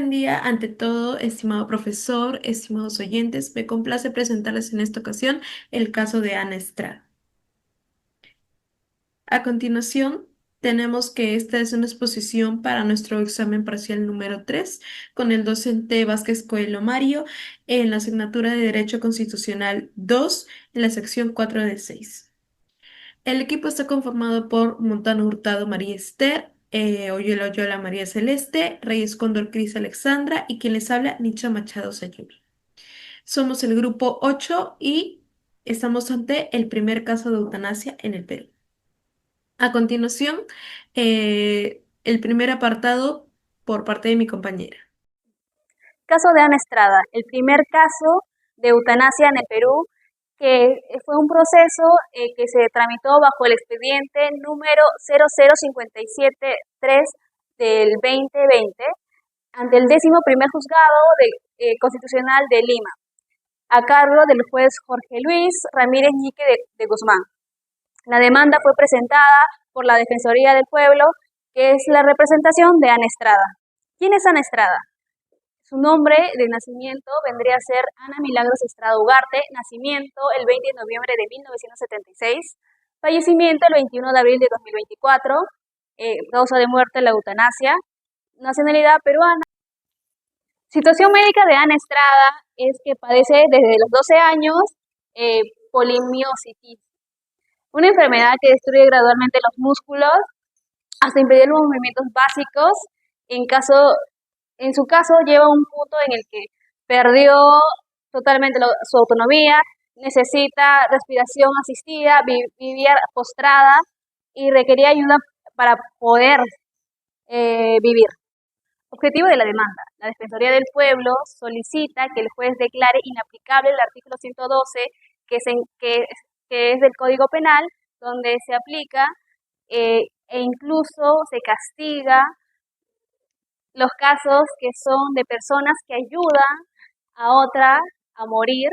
buen día. Ante todo, estimado profesor, estimados oyentes, me complace presentarles en esta ocasión el caso de Ana Estrada. A continuación, tenemos que esta es una exposición para nuestro examen parcial número 3 con el docente Vázquez Coelho Mario en la asignatura de Derecho Constitucional 2 en la sección 4 de 6. El equipo está conformado por Montano Hurtado María Esther, Oyuela Oyola María Celeste, Reyes Cóndor Cris Alexandra y quien les habla Nicha Machado Sayuri. Somos el grupo 8 y estamos ante el primer caso de eutanasia en el Perú. A continuación, el primer apartado por parte de mi compañera. Caso de Ana Estrada, el primer caso de eutanasia en el Perú, que fue un proceso que se tramitó bajo el expediente número 00573 del 2020 ante el 11º Juzgado Constitucional de Lima, a cargo del juez Jorge Luis Ramírez Ñique de Guzmán. La demanda fue presentada por la Defensoría del Pueblo, que es la representación de Ana Estrada. ¿Quién es Ana Estrada? Su nombre de nacimiento vendría a ser Ana Milagros Estrada Ugarte, nacimiento el 20 de noviembre de 1976, fallecimiento el 21 de abril de 2024, causa de muerte la eutanasia, nacionalidad peruana. Situación médica de Ana Estrada es que padece desde los 12 años polimiositis, una enfermedad que destruye gradualmente los músculos hasta impedir los movimientos básicos. En su caso lleva un punto en el que perdió totalmente su autonomía, necesita respiración asistida, vivía postrada y requería ayuda para poder vivir. Objetivo de la demanda. La Defensoría del Pueblo solicita que el juez declare inaplicable el artículo 112, que es del Código Penal, donde se aplica e incluso se castiga los casos que son de personas que ayudan a otra a morir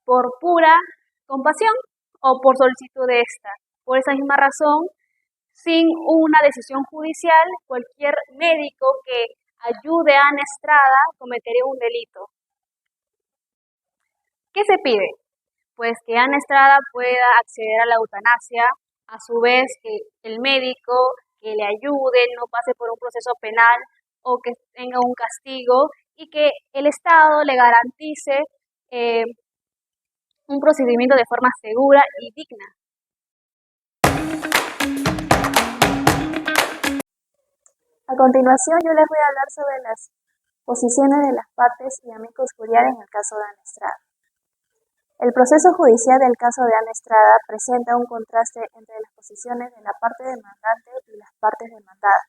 por pura compasión o por solicitud de esta. Por esa misma razón, sin una decisión judicial, cualquier médico que ayude a Ana Estrada cometería un delito. ¿Qué se pide? Pues que Ana Estrada pueda acceder a la eutanasia, a su vez que el médico que le ayude no pase por un proceso penal o que tenga un castigo y que el Estado le garantice un procedimiento de forma segura y digna. A continuación yo les voy a hablar sobre las posiciones de las partes y amicus curiae en el caso de Ana Estrada. El proceso judicial del caso de Ana Estrada presenta un contraste entre las posiciones de la parte demandante y las partes demandadas,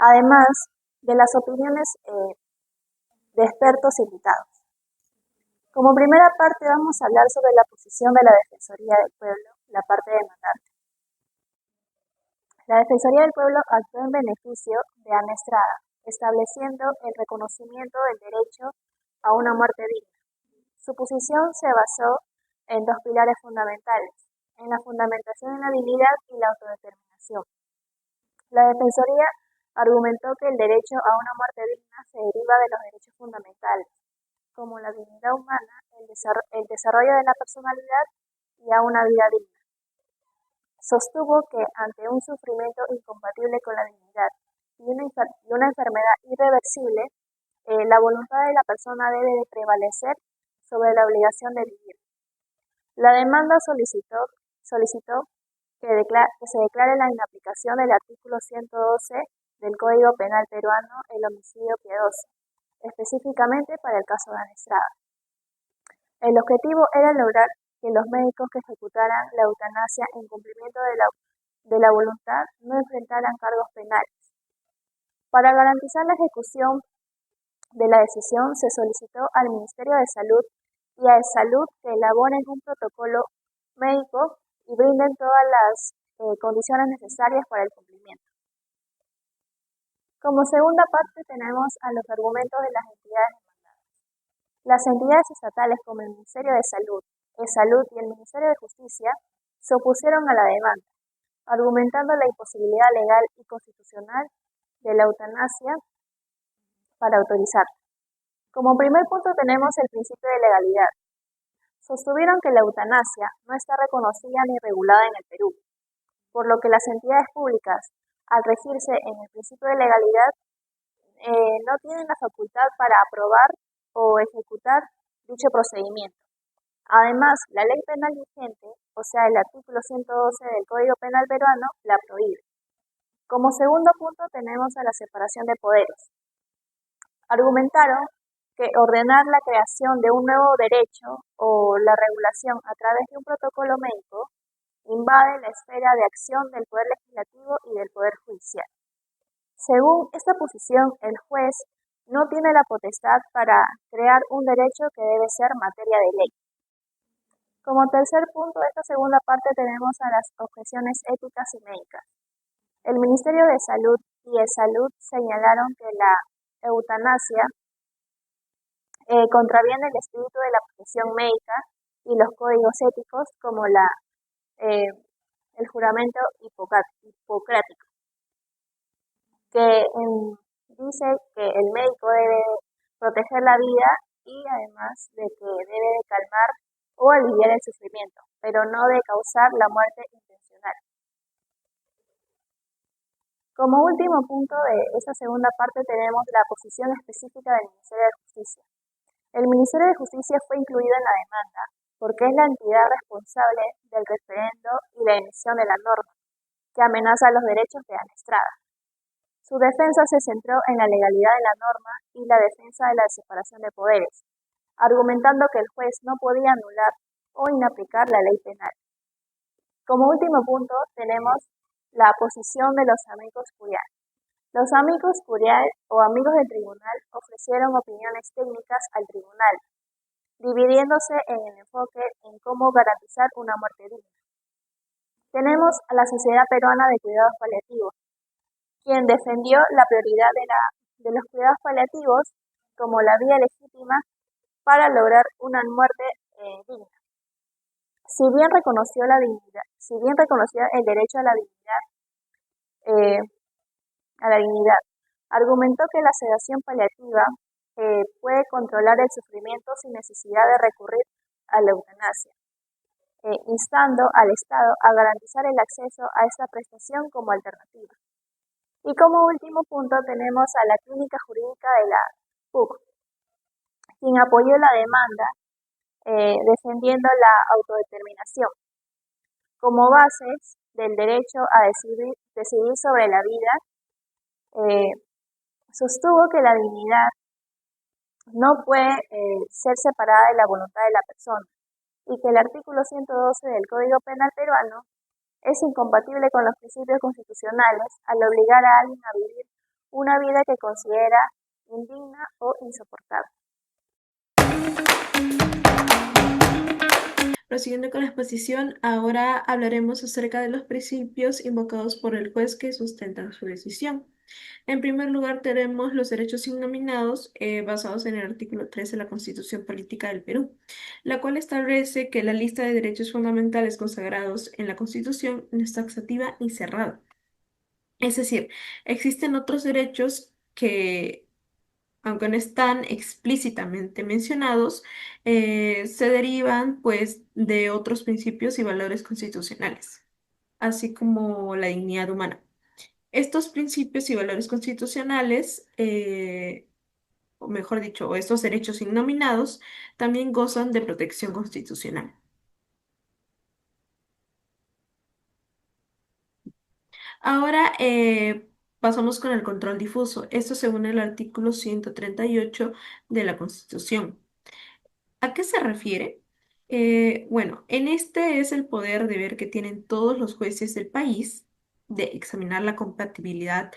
además de las opiniones de expertos invitados. Como primera parte vamos a hablar sobre la posición de la Defensoría del Pueblo, la parte demandante. La Defensoría del Pueblo actuó en beneficio de Ana Estrada, estableciendo el reconocimiento del derecho a una muerte digna. Su posición se basó en dos pilares fundamentales, en la fundamentación en la dignidad y la autodeterminación. La Defensoría argumentó que el derecho a una muerte digna se deriva de los derechos fundamentales, como la dignidad humana, el desarrollo de la personalidad y a una vida digna. Sostuvo que ante un sufrimiento incompatible con la dignidad y una enfermedad irreversible, la voluntad de la persona debe de prevalecer sobre la obligación de vivir. La demanda solicitó que se declare la inaplicación del artículo 112 del Código Penal peruano, el homicidio piadoso, específicamente para el caso de Ana Estrada. El objetivo era lograr que los médicos que ejecutaran la eutanasia en cumplimiento de la voluntad no enfrentaran cargos penales. Para garantizar la ejecución de la decisión, se solicitó al Ministerio de Salud y a Salud que elaboren un protocolo médico y brinden todas las condiciones necesarias para el cumplimiento. Como segunda parte tenemos a los argumentos de las entidades demandadas. Las entidades estatales como el Ministerio de Salud, Salud y el Ministerio de Justicia se opusieron a la demanda, argumentando la imposibilidad legal y constitucional de la eutanasia para autorizarla. Como primer punto tenemos el principio de legalidad. Sostuvieron que la eutanasia no está reconocida ni regulada en el Perú, por lo que las entidades públicas, al regirse en el principio de legalidad, no tienen la facultad para aprobar o ejecutar dicho procedimiento. Además, la ley penal vigente, o sea, el artículo 112 del Código Penal peruano, la prohíbe. Como segundo punto tenemos a la separación de poderes. Argumentaron que ordenar la creación de un nuevo derecho o la regulación a través de un protocolo médico invade la esfera de acción del Poder Legislativo y del Poder Judicial. Según esta posición, el juez no tiene la potestad para crear un derecho que debe ser materia de ley. Como tercer punto de esta segunda parte tenemos a las objeciones éticas y médicas. El Ministerio de Salud y Salud señalaron que la eutanasia contraviene el espíritu de la profesión médica y los códigos éticos como eh, el juramento hipocrático, que dice que el médico debe proteger la vida y además de que debe de calmar o aliviar el sufrimiento, pero no de causar la muerte intencional. Como último punto de esta segunda parte tenemos la posición específica del Ministerio de Justicia. El Ministerio de Justicia fue incluido en la demanda porque es la entidad responsable del referendo y la emisión de la norma, que amenaza los derechos de Ana Estrada. Su defensa se centró en la legalidad de la norma y la defensa de la separación de poderes, argumentando que el juez no podía anular o inaplicar la ley penal. Como último punto tenemos la posición de los amigos curial. Los amigos curial o amigos del tribunal ofrecieron opiniones técnicas al tribunal, dividiéndose en el enfoque en cómo garantizar una muerte digna. Tenemos a la Sociedad Peruana de Cuidados Paliativos, quien defendió la prioridad de los cuidados paliativos como la vía legítima para lograr una muerte digna. Si bien reconoció el derecho eh, a la dignidad, argumentó que la sedación paliativa puede controlar el sufrimiento sin necesidad de recurrir a la eutanasia, instando al Estado a garantizar el acceso a esta prestación como alternativa. Y como último punto tenemos a la Clínica Jurídica de la PUC, quien apoyó la demanda defendiendo la autodeterminación como bases del derecho a decidir sobre la vida. Sostuvo que la dignidad no puede ser separada de la voluntad de la persona y que el artículo 112 del Código Penal peruano es incompatible con los principios constitucionales al obligar a alguien a vivir una vida que considera indigna o insoportable. Prosiguiendo con la exposición, ahora hablaremos acerca de los principios invocados por el juez que sustentan su decisión. En primer lugar, tenemos los derechos innominados basados en el artículo 13 de la Constitución Política del Perú, la cual establece que la lista de derechos fundamentales consagrados en la Constitución no es taxativa ni cerrada. Es decir, existen otros derechos que, aunque no están explícitamente mencionados, se derivan pues de otros principios y valores constitucionales, así como la dignidad humana. Estos principios y valores constitucionales, o mejor dicho, estos derechos innominados, también gozan de protección constitucional. Ahora pasamos con el control difuso, esto según el artículo 138 de la Constitución. ¿A qué se refiere? Bueno, en este es el poder de ver que tienen todos los jueces del país de examinar la compatibilidad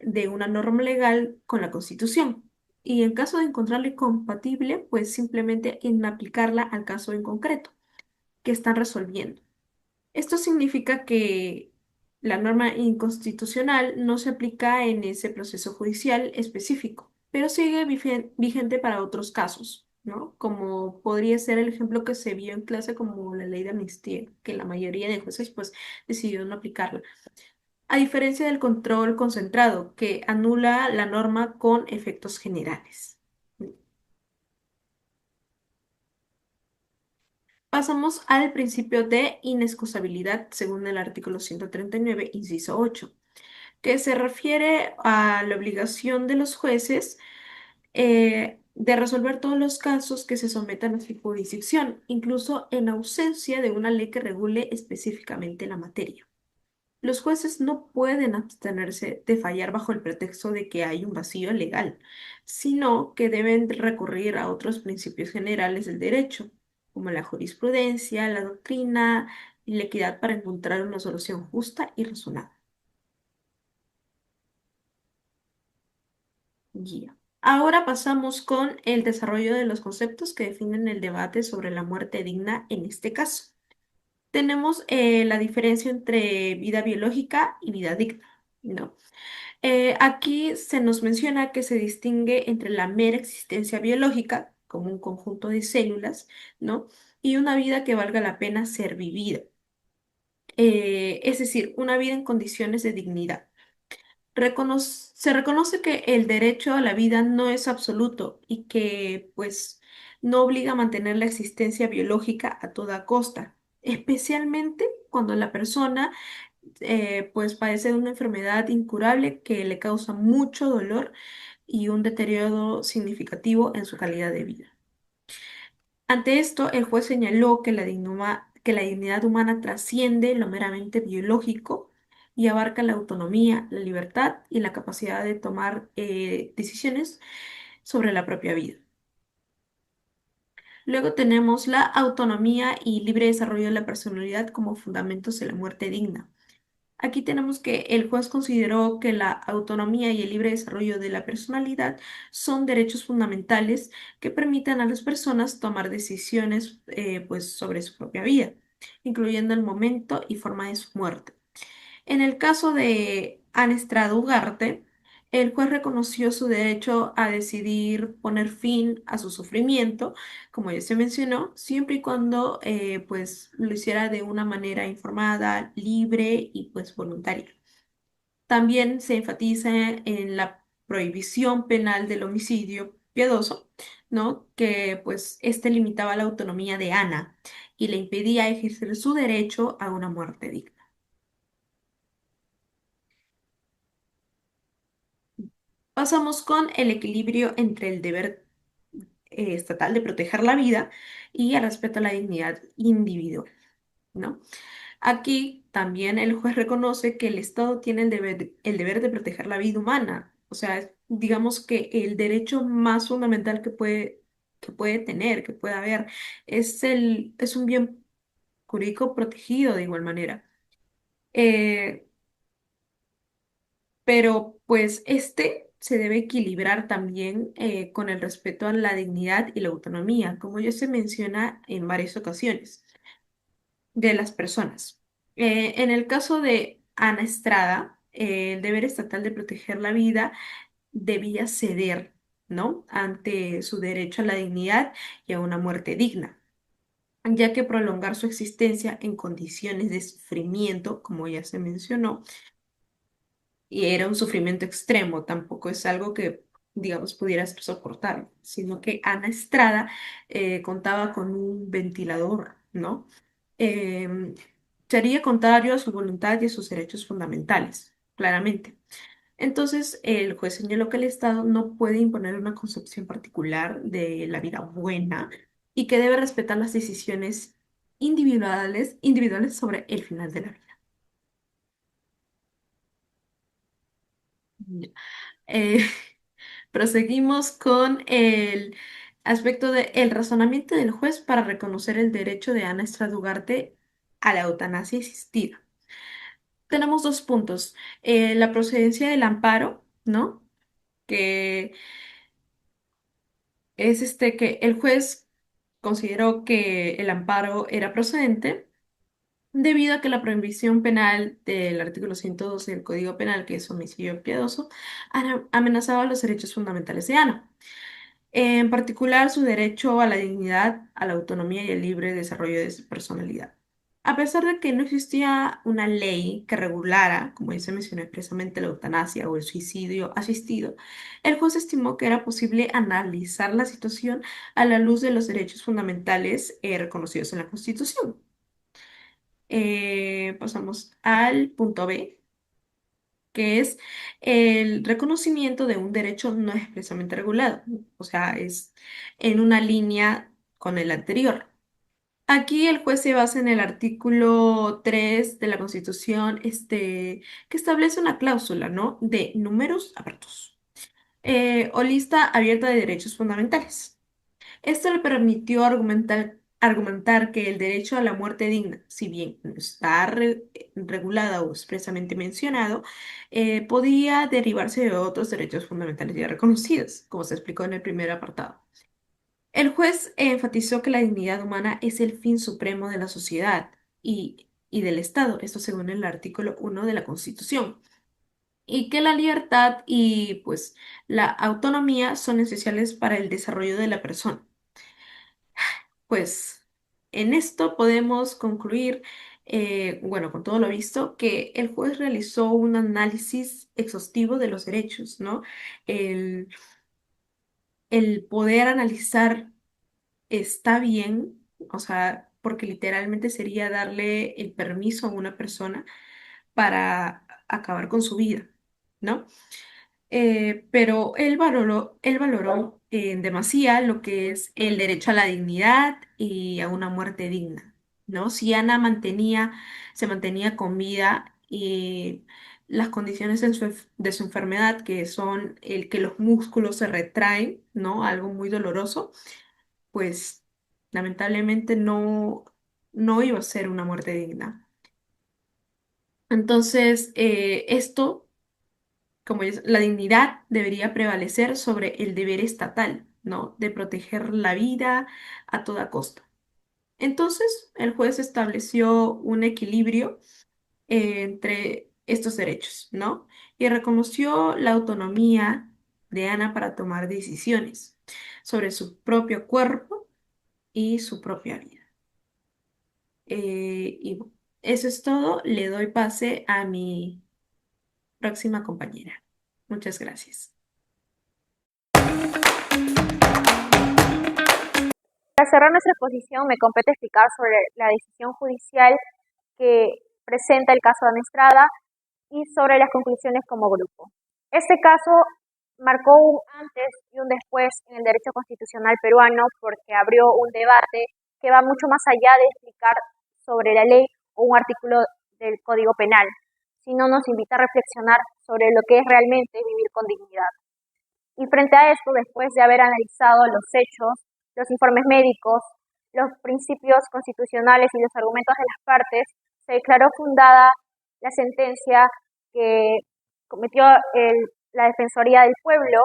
de una norma legal con la Constitución. Y en caso de encontrarla incompatible, pues simplemente inaplicarla al caso en concreto que están resolviendo. Esto significa que la norma inconstitucional no se aplica en ese proceso judicial específico, pero sigue vigente para otros casos, ¿no? Como podría ser el ejemplo que se vio en clase como la ley de amnistía, que la mayoría de jueces pues decidió no aplicarla. a diferencia del control concentrado, que anula la norma con efectos generales. Pasamos al principio de inexcusabilidad según el artículo 139, inciso 8, que se refiere a la obligación de los jueces de resolver todos los casos que se sometan a su jurisdicción, incluso en ausencia de una ley que regule específicamente la materia. Los jueces no pueden abstenerse de fallar bajo el pretexto de que hay un vacío legal, sino que deben recurrir a otros principios generales del derecho, como la jurisprudencia, la doctrina y la equidad para encontrar una solución justa y razonable. Guía. Ahora pasamos con el desarrollo de los conceptos que definen el debate sobre la muerte digna en este caso. Tenemos la diferencia entre vida biológica y vida digna, ¿no? Aquí se nos menciona que se distingue entre la mera existencia biológica, como un conjunto de células, ¿no? Y una vida que valga la pena ser vivida. Es decir, una vida en condiciones de dignidad. Se reconoce que el derecho a la vida no es absoluto y que, pues, no obliga a mantener la existencia biológica a toda costa, especialmente cuando la persona pues padece de una enfermedad incurable que le causa mucho dolor y un deterioro significativo en su calidad de vida. Ante esto, el juez señaló que que la dignidad humana trasciende lo meramente biológico y abarca la autonomía, la libertad y la capacidad de tomar decisiones sobre la propia vida. Luego tenemos la autonomía y libre desarrollo de la personalidad como fundamentos de la muerte digna. Aquí tenemos que el juez consideró que la autonomía y el libre desarrollo de la personalidad son derechos fundamentales que permiten a las personas tomar decisiones pues, sobre su propia vida, incluyendo el momento y forma de su muerte. En el caso de Anestrada Ugarte, el juez reconoció su derecho a decidir poner fin a su sufrimiento, como ya se mencionó, siempre y cuando pues lo hiciera de una manera informada, libre y pues voluntaria. También se enfatiza en la prohibición penal del homicidio piadoso, ¿no? Que pues este limitaba la autonomía de Ana y le impedía ejercer su derecho a una muerte digna. Pasamos con el equilibrio entre el deber estatal de proteger la vida y el respeto a la dignidad individual, ¿no? Aquí también el juez reconoce que el Estado tiene el deber de proteger la vida humana, o sea, digamos que el derecho más fundamental que puede tener, que puede haber, es un bien jurídico protegido de igual manera. Eh, pero pues este se debe equilibrar también con el respeto a la dignidad y la autonomía, como ya se menciona en varias ocasiones, de las personas. En el caso de Ana Estrada, el deber estatal de proteger la vida debía ceder, ¿no? Ante su derecho a la dignidad y a una muerte digna, ya que prolongar su existencia en condiciones de sufrimiento, como ya se mencionó, y era un sufrimiento extremo, tampoco es algo que, digamos, pudiera ser soportable, sino que Ana Estrada contaba con un ventilador, ¿no? Em, Sería contrario a su voluntad y a sus derechos fundamentales, claramente. Entonces, el juez señaló que el Estado no puede imponer una concepción particular de la vida buena y que debe respetar las decisiones individuales sobre el final de la vida. Eh, Proseguimos con el aspecto del razonamiento del juez para reconocer el derecho de Ana Estrada Ugarte a la eutanasia asistida. Tenemos dos puntos. La procedencia del amparo, ¿no? Que es que el juez consideró que el amparo era procedente debido a que la prohibición penal del artículo 112 del Código Penal, que es homicidio piadoso, amenazaba los derechos fundamentales de Ana. En particular, su derecho a la dignidad, a la autonomía y el libre desarrollo de su personalidad. A pesar de que no existía una ley que regulara, como ya se mencionó expresamente, la eutanasia o el suicidio asistido, el juez estimó que era posible analizar la situación a la luz de los derechos fundamentales reconocidos en la Constitución. Pasamos al punto B, que es el reconocimiento de un derecho no expresamente regulado, o sea, es en una línea con el anterior. Aquí el juez se basa en el artículo 3 de la Constitución, que establece una cláusula, ¿no? De números abiertos, o lista abierta de derechos fundamentales. Esto le permitió argumentar que el derecho a la muerte digna, si bien no está regulada o expresamente mencionado, podía derivarse de otros derechos fundamentales ya reconocidos, como se explicó en el primer apartado. El juez enfatizó que la dignidad humana es el fin supremo de la sociedad y del Estado, esto según el artículo 1 de la Constitución, y que la libertad y pues la autonomía son esenciales para el desarrollo de la persona. Pues en esto podemos concluir, bueno, con todo lo visto, que el juez realizó un análisis exhaustivo de los derechos, ¿no? El, el poder analizar está bien, o sea, porque literalmente sería darle el permiso a una persona para acabar con su vida, ¿no? Pero él valoró en demasía lo que es el derecho a la dignidad y a una muerte digna, ¿no? Si Ana se mantenía con vida y las condiciones de su enfermedad, que son el que los músculos se retraen, ¿no? Algo muy doloroso, pues lamentablemente no iba a ser una muerte digna. Entonces, esto, como es, la dignidad debería prevalecer sobre el deber estatal, ¿no? De proteger la vida a toda costa. Entonces, el juez estableció un equilibrio entre estos derechos, ¿no? Y reconoció la autonomía de Ana para tomar decisiones sobre su propio cuerpo y su propia vida. Y bueno, eso es todo. Le doy pase a mi próxima compañera. Muchas gracias. Para cerrar nuestra exposición, me compete explicar sobre la decisión judicial que presenta el caso de Ana Estrada y sobre las conclusiones como grupo. Este caso marcó un antes y un después en el derecho constitucional peruano porque abrió un debate que va mucho más allá de explicar sobre la ley o un artículo del Código Penal, sino nos invita a reflexionar sobre lo que es realmente vivir con dignidad. Y frente a esto, después de haber analizado los hechos, los informes médicos, los principios constitucionales y los argumentos de las partes, se declaró fundada la sentencia que cometió la Defensoría del Pueblo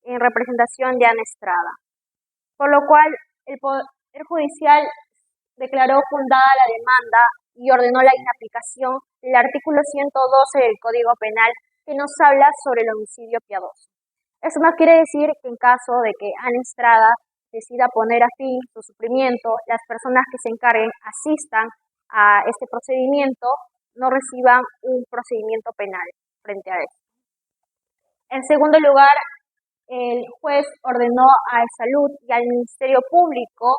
en representación de Ana Estrada, por lo cual el Poder Judicial declaró fundada la demanda y ordenó la inaplicación del artículo 112 del Código Penal que nos habla sobre el homicidio piadoso. Eso no quiere decir que en caso de que Ana Estrada decida poner a fin su sufrimiento, las personas que se encarguen asistan a este procedimiento, no reciban un procedimiento penal frente a esto. En segundo lugar, el juez ordenó a Salud y al Ministerio Público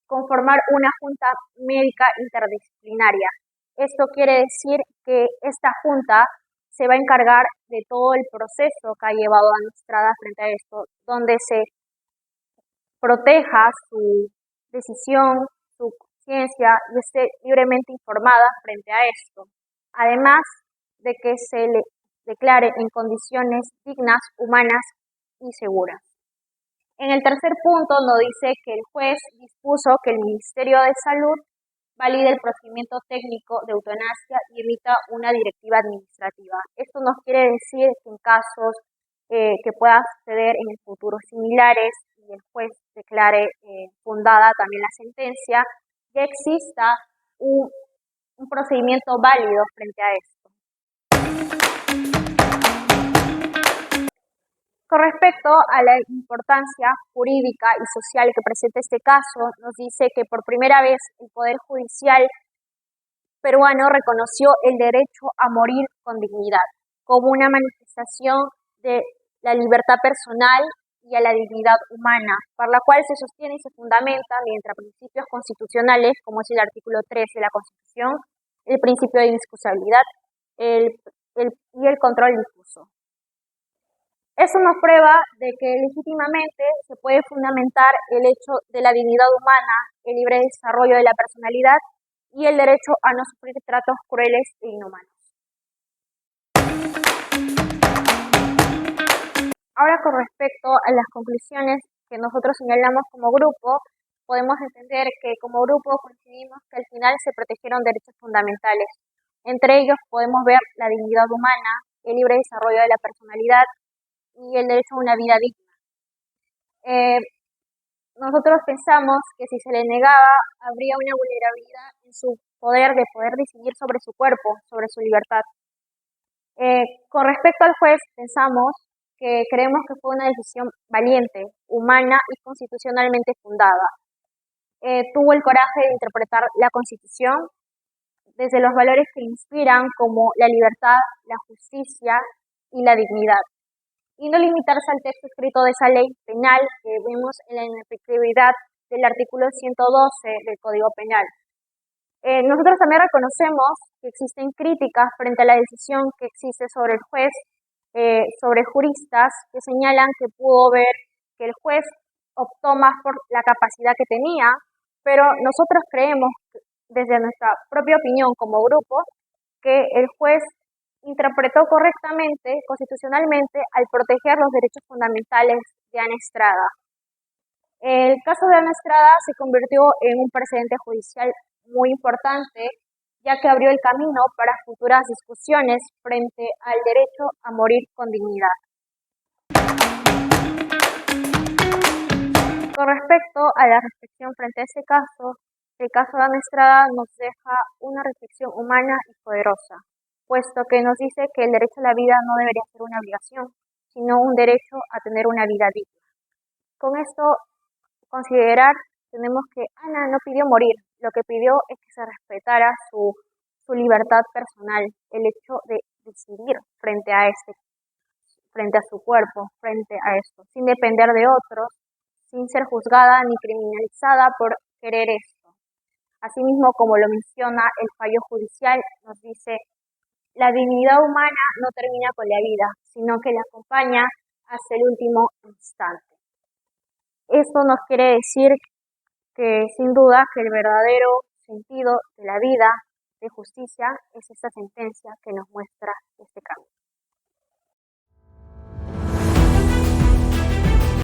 conformar una junta médica interdisciplinaria. Esto quiere decir que esta junta se va a encargar de todo el proceso que ha llevado a Estrada frente a esto, donde se proteja su decisión, su conciencia y esté libremente informada frente a esto. Además de que se le declare en condiciones dignas, humanas y seguras. En el tercer punto nos dice que el juez dispuso que el Ministerio de Salud valide el procedimiento técnico de eutanasia y emita una directiva administrativa. Esto nos quiere decir que en casos que puedan suceder en el futuro similares y el juez declare fundada también la sentencia, ya exista un procedimiento válido frente a esto. Con respecto a la importancia jurídica y social que presenta este caso, nos dice que por primera vez el Poder Judicial peruano reconoció el derecho a morir con dignidad como una manifestación de la libertad personal y a la dignidad humana, por la cual se sostiene y se fundamenta mediante principios constitucionales, como es el artículo 3 de la Constitución, el principio de inexcusabilidad y el control difuso. Eso nos prueba de que legítimamente se puede fundamentar el hecho de la dignidad humana, el libre desarrollo de la personalidad y el derecho a no sufrir tratos crueles e inhumanos. Ahora, con respecto a las conclusiones que nosotros señalamos como grupo, podemos entender que como grupo coincidimos que al final se protegieron derechos fundamentales. Entre ellos podemos ver la dignidad humana, el libre desarrollo de la personalidad y el derecho a una vida digna. Nosotros pensamos que si se le negaba, habría una vulnerabilidad en su poder de poder decidir sobre su cuerpo, sobre su libertad. Con respecto al juez, pensamos que creemos que fue una decisión valiente, humana y constitucionalmente fundada. Tuvo el coraje de interpretar la Constitución desde los valores que le inspiran como la libertad, la justicia y la dignidad, y no limitarse al texto escrito de esa ley penal que vemos en la inefectividad del artículo 112 del Código Penal. Nosotros también reconocemos que existen críticas frente a la decisión que existe sobre el juez, sobre juristas que señalan que pudo ver que el juez optó más por la capacidad que tenía, pero nosotros creemos, desde nuestra propia opinión como grupo, que el juez interpretó correctamente, constitucionalmente, al proteger los derechos fundamentales de Ana Estrada. El caso de Ana Estrada se convirtió en un precedente judicial muy importante, ya que abrió el camino para futuras discusiones frente al derecho a morir con dignidad. Con respecto a la reflexión frente a ese caso, el caso de Ana Estrada nos deja una reflexión humana y poderosa, puesto que nos dice que el derecho a la vida no debería ser una obligación, sino un derecho a tener una vida digna. Con esto, considerar, tenemos que Ana no pidió morir, lo que pidió es que se respetara su libertad personal, el hecho de decidir frente a su cuerpo, frente a esto, sin depender de otros, sin ser juzgada ni criminalizada por querer esto. Asimismo, como lo menciona el fallo judicial, nos dice, la dignidad humana no termina con la vida, sino que la acompaña hasta el último instante. Esto nos quiere decir que, sin duda, que el verdadero sentido de la vida, de justicia, es esta sentencia que nos muestra este